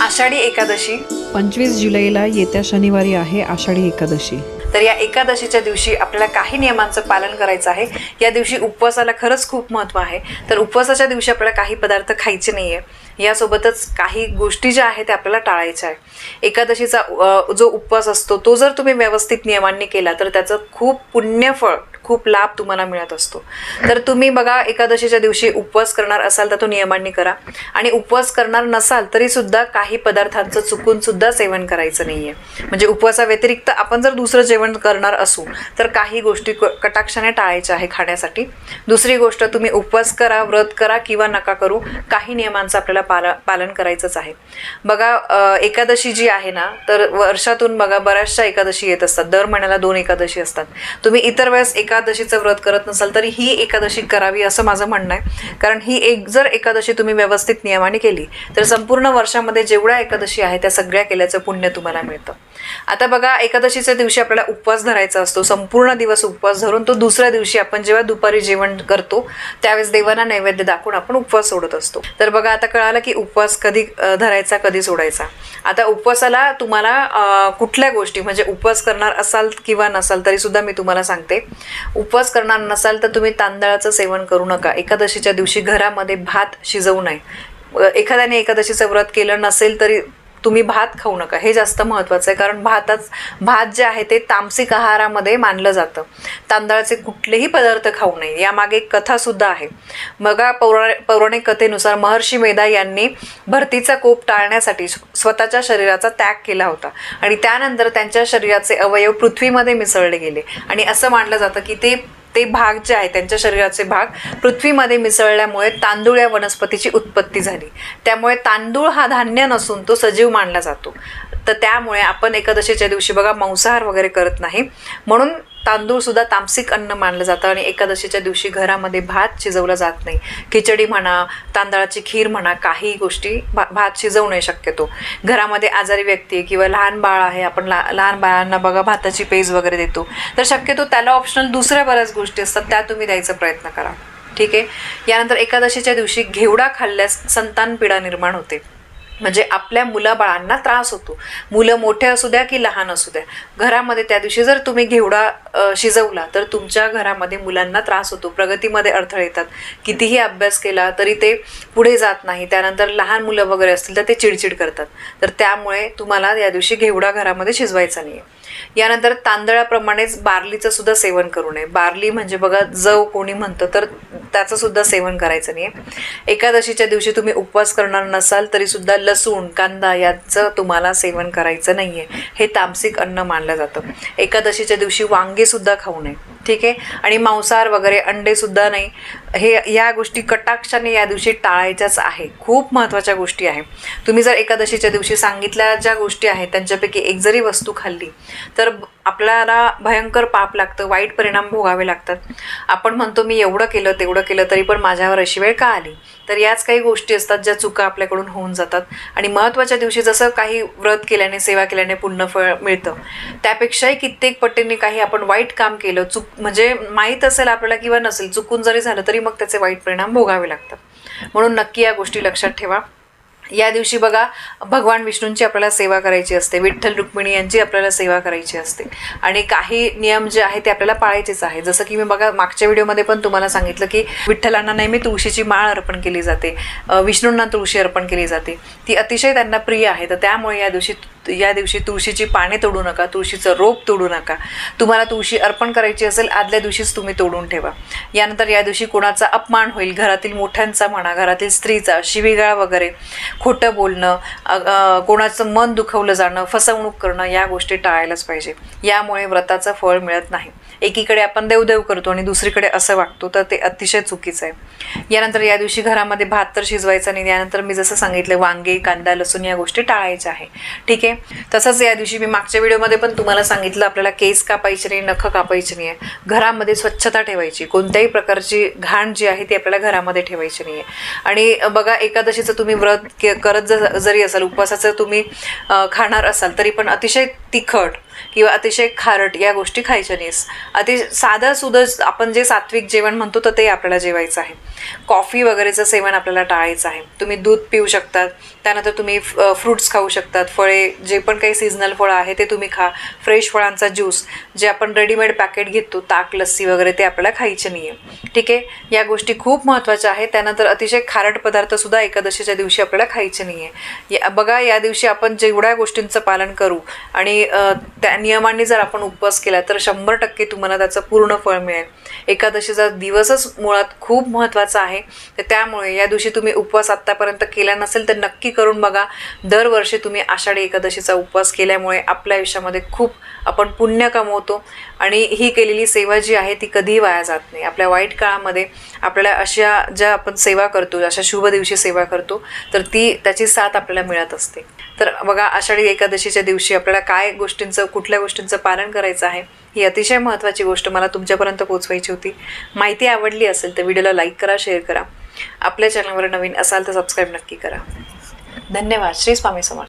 आषाढी एकादशी 25 जुलैला येत्या शनिवारी आहे आषाढी एकादशी। तर या एकादशीच्या दिवशी आपल्याला काही नियमांचं पालन करायचं आहे। या दिवशी उपवासाला खरंच खूप महत्त्व आहे। तर उपवासाच्या दिवशी आपल्याला काही पदार्थ खायचे नाहीये, यासोबतच काही गोष्टी ज्या आहेत त्या आपल्याला टाळायच्या आहे। एकादशीचा जो उपवास असतो तो जर तुम्ही व्यवस्थित नियमांनी केला तर त्याचं खूप पुण्यफळ, खूप लाभ तुम्हाला मिळत असतो। तर तुम्ही बघा, एकादशीच्या दिवशी उपवास करणार असाल तर तो नियमांनी करा, आणि उपवास करणार नसाल तरी सुद्धा काही पदार्थांचं चुकून सुद्धा सेवन करायचं नाहीये। म्हणजे उपवासा व्यतिरिक्त आपण जर दुसरं जेवण करणार असू तर काही गोष्टी कटाक्षाने टाळायच्या आहे खाण्यासाठी। दुसरी गोष्ट, तुम्ही उपवास करा, व्रत करा किंवा नका करू, काही नियमांचं आपल्याला पालन करायचंच आहे। बघा, एकादशी जी आहे ना, तर वर्षातून बघा बऱ्याचशा एकादशी येत असतात, दर महिन्याला 2 एकादशी असतात। तुम्ही इतर वेळेस एकादशीचं व्रत करत नसाल तरी ही एकादशी करावी असं माझं म्हणणं आहे, कारण ही एक जर एकादशी तुम्ही व्यवस्थित नियमाने केली तर संपूर्ण वर्षामध्ये जेवढ्या एकादशी आहे त्या सगळ्या केल्याचं पुण्य तुम्हाला मिळतं। आता बघा, एकादशीच्या दिवशी आपल्याला उपवास धरायचा असतो, संपूर्ण दिवस उपवास धरून तो दुसऱ्या दिवशी आपण जेव्हा दुपारी जेवण करतो त्यावेळेस देवांना नैवेद्य दाखवून आपण उपवास सोडत असतो। तर बघा, आता कळालं की उपवास कधी धरायचा, कधी सोडायचा। आता उपवासाला तुम्हाला कुठल्या गोष्टी, म्हणजे उपवास करणार असाल किंवा नसाल तरी सुद्धा मी तुम्हाला सांगते, उपवास करणार नसाल तर तुम्ही तांदळाचं सेवन करू नका। एकादशीच्या दिवशी घरामध्ये भात शिजवू नये। एखाद्याने एकादशीचं व्रत केलं नसेल तरी तुम्ही भात खाऊ नका, हे जास्त महत्त्वाचं आहे, कारण भात जे आहे ते तामसिक आहारामध्ये मानलं जातं। तांदळाचे कुठलेही पदार्थ खाऊ नये, यामागे एक कथासुद्धा आहे। बघा, पौराणिक कथेनुसार महर्षी मेधा यांनी भरतीचा कोप टाळण्यासाठी स्वतःच्या शरीराचा त्याग केला होता, आणि त्यानंतर त्यांच्या शरीराचे अवयव पृथ्वीमध्ये मिसळले गेले, आणि असं मानलं जातं की ते भाग जे आहे, त्यांच्या शरीराचे भाग पृथ्वीमध्ये मिसळल्यामुळे तांदूळ या वनस्पतीची उत्पत्ती झाली। त्यामुळे तांदूळ हा धान्य नसून तो सजीव मानला जातो। तर त्यामुळे आपण एकादशीच्या दिवशी बघा मांसाहार वगैरे करत नाही, म्हणून तांदूळ सुद्धा तामसिक अन्न मानलं जातं, आणि एकादशीच्या दिवशी घरामध्ये भात शिजवला जात नाही। खिचडी म्हणा, तांदळाची खीर म्हणा, काही गोष्टी भात शिजवू नये शक्यतो। घरामध्ये आजारी व्यक्ती किंवा लहान बाळ आहे, आपण लहान बाळांना बघा भाताची पेज वगैरे देतो, तर शक्यतो त्याला ऑप्शनल दुसऱ्या बऱ्याच गोष्टी असतात त्या तुम्ही द्यायचा प्रयत्न करा, ठीक आहे। यानंतर एकादशीच्या दिवशी घेवडा खाल्ल्यास संतान पीडा निर्माण होते, म्हणजे आपल्या मुलाबाळांना त्रास होतो। मुलं मोठे असू द्या की लहान असू द्या, घरामध्ये त्या दिवशी जर तुम्ही घेवडा शिजवला तर तुमच्या घरामध्ये मुलांना त्रास होतो, प्रगतीमध्ये अडथळे येतात। कितीही अभ्यास केला तरी ते पुढे जात नाही, त्यानंतर लहान मुलं वगैरे असतील तर ते चिडचिड करतात। तर त्यामुळे तुम्हाला या दिवशी घेवडा घरामध्ये शिजवायचा नाही आहे। यानंतर तांदळाप्रमाणेच बार्लीचं सुद्धा सेवन करू नये। बार्ली म्हणजे बघा जव कोणी म्हणतं, तर त्याचं सुद्धा सेवन करायचं नाही आहे। एकादशीच्या दिवशी तुम्ही उपवास करणार नसाल तरी सुद्धा लसूण, कांदा याचं तुम्हाला सेवन करायचं नाही आहे, हे तामसिक अन्न मानलं जातं। एकादशीच्या दिवशी वांगे सुद्धा खाऊ नये, ठीक आहे, आणि मांसाहार वगैरे अंडे सुद्धा नाही, या गोष्टी कटाक्षाने या दिवशी टाळायच्याच आहे। खूप महत्त्वाच्या गोष्टी आहे। तुम्ही जर एकादशीच्या दिवशी सांगितल्या ज्या गोष्टी आहेत त्यांच्यापैकी एक जरी वस्तू खाल्ली तर आपल्याला भयंकर पाप लागतं, वाईट परिणाम भोगावे लागतात। आपण म्हणतो मी एवढं केलं तेवढं केलं तरी पण माझ्यावर अशी वेळ का आली, तर याच काही गोष्टी असतात ज्या चुका आपल्याकडून होऊन जातात। आणि महत्त्वाच्या दिवशी जसं काही व्रत केल्याने, सेवा केल्याने पुण्यफळ मिळतं, त्यापेक्षाही कित्येक पटींनी काही आपण वाईट काम केलं, म्हणजे माहीत असेल आपल्याला किंवा नसेल, चुकून जरी झालं तरी मग त्याचे वाईट परिणाम भोगावे लागतात। म्हणून नक्की या गोष्टी लक्षात ठेवा। या दिवशी बघा, भगवान विष्णूंची आपल्याला सेवा करायची असते, विठ्ठल रुक्मिणी यांची आपल्याला सेवा करायची असते, आणि काही नियम जे आहे ते आपल्याला पाळायचेच आहे। जसं की मी बघा मागच्या व्हिडिओमध्ये पण तुम्हाला सांगितलं की विठ्ठलांना नेहमी तुळशीची माळ अर्पण केली जाते, विष्णूंना तुळशी अर्पण केली जाते, ती अतिशय त्यांना प्रिय आहे। तर त्यामुळे या दिवशी तुळशीची पाने तोडू नका, तुळशीचं रोप तोडू नका। तुम्हाला तुळशी अर्पण करायची असेल आदल्या दिवशीच तुम्ही तोडून ठेवा। यानंतर या दिवशी कोणाचा अपमान होईल, घरातील मोठ्यांचा म्हणा, घरातील स्त्रीचा, शिवीगाळ वगैरे, खोटं बोलणं, कोणाचं मन दुखवलं जाणं, फसवणूक करणं, या गोष्टी टाळायलाच पाहिजे। यामुळे व्रताचं फळ मिळत नाही। एकीकडे आपण देवदेव करतो आणि दुसरीकडे असं वागतो, तर ते अतिशय चुकीचं आहे। यानंतर या दिवशी घरामध्ये भात तर शिजवायचा नाही। यानंतर मी जसं सांगितलं वांगे, कांदा, लसूण या गोष्टी टाळायच्या आहे, ठीक आहे। तसंच या दिवशी मी मागच्या व्हिडिओमध्ये पण तुम्हाला सांगितलं आपल्याला केस कापायचे नाही, नखं कापायची नाही आहे, घरामध्ये स्वच्छता ठेवायची, कोणत्याही प्रकारची घाण जी आहे ती आपल्याला घरामध्ये ठेवायची नाही आहे। आणि बघा, एकादशीचं तुम्ही व्रत करत जरी असाल, उपवासाचं तुम्ही खाणार असाल तरी पण अतिशय तिखट किंवा अतिशय खारट या गोष्टी खायच्या नाहीस. साधं सुधं आपण जे सात्विक जेवण म्हणतो तर ते आपल्याला जेवायचं आहे. कॉफी वगैरेचं सेवन आपल्याला टाळायचं आहे. तुम्ही दूध पिऊ शकतात, त्यानंतर तुम्ही फ्रूट्स खाऊ शकतात, फळे जे पण काही सीझनल फळं आहे ते तुम्ही खा. फ्रेश फळांचा ज्यूस, जे आपण रेडीमेड पॅकेट घेतो ताक लस्सी वगैरे ते आपल्याला खायचे नाही आहे. ठीक आहे, या गोष्टी खूप महत्त्वाच्या आहेत. त्यानंतर अतिशय खारट पदार्थसुद्धा एकादशीच्या दिवशी आपल्याला खायचे नाही आहे. बघा, या दिवशी आपण जेवढ्या गोष्टींचं पालन करू आणि त्या नियमांनी जर आपण उपवास केला तर 100% तुम्हाला त्याचं पूर्ण फळ मिळेल. एकादशीचा दिवसच मुळात खूप महत्त्वाचा आहे. तर त्यामुळे या दिवशी तुम्ही उपवास आत्तापर्यंत केला नसेल तर नक्की करून बघा. दरवर्षी तुम्ही आषाढी एकादशीचा उपवास केल्यामुळे आपल्या आयुष्यामध्ये खूप आपण पुण्य कमवतो आणि ही केलेली सेवा जी आहे ती कधीही वाया जात नाही. आपल्या वाईट काळामध्ये आपल्याला अशा ज्या आपण सेवा करतो, अशा शुभ दिवशी सेवा करतो, तर त्याची साथ आपल्याला मिळत असते. तर बघा, आषाढी एकादशीच्या दिवशी आपल्याला कुठल्या गोष्टींचं पालन करायचं आहे ही अतिशय महत्त्वाची गोष्ट मला तुमच्यापर्यंत पोहोचवायची होती. माहिती आवडली असेल तर व्हिडिओला लाईक करा, शेअर करा. आपल्या चॅनलवर नवीन असाल तर सबस्क्राईब नक्की करा. धन्यवाद. श्री स्वामी समर्थ.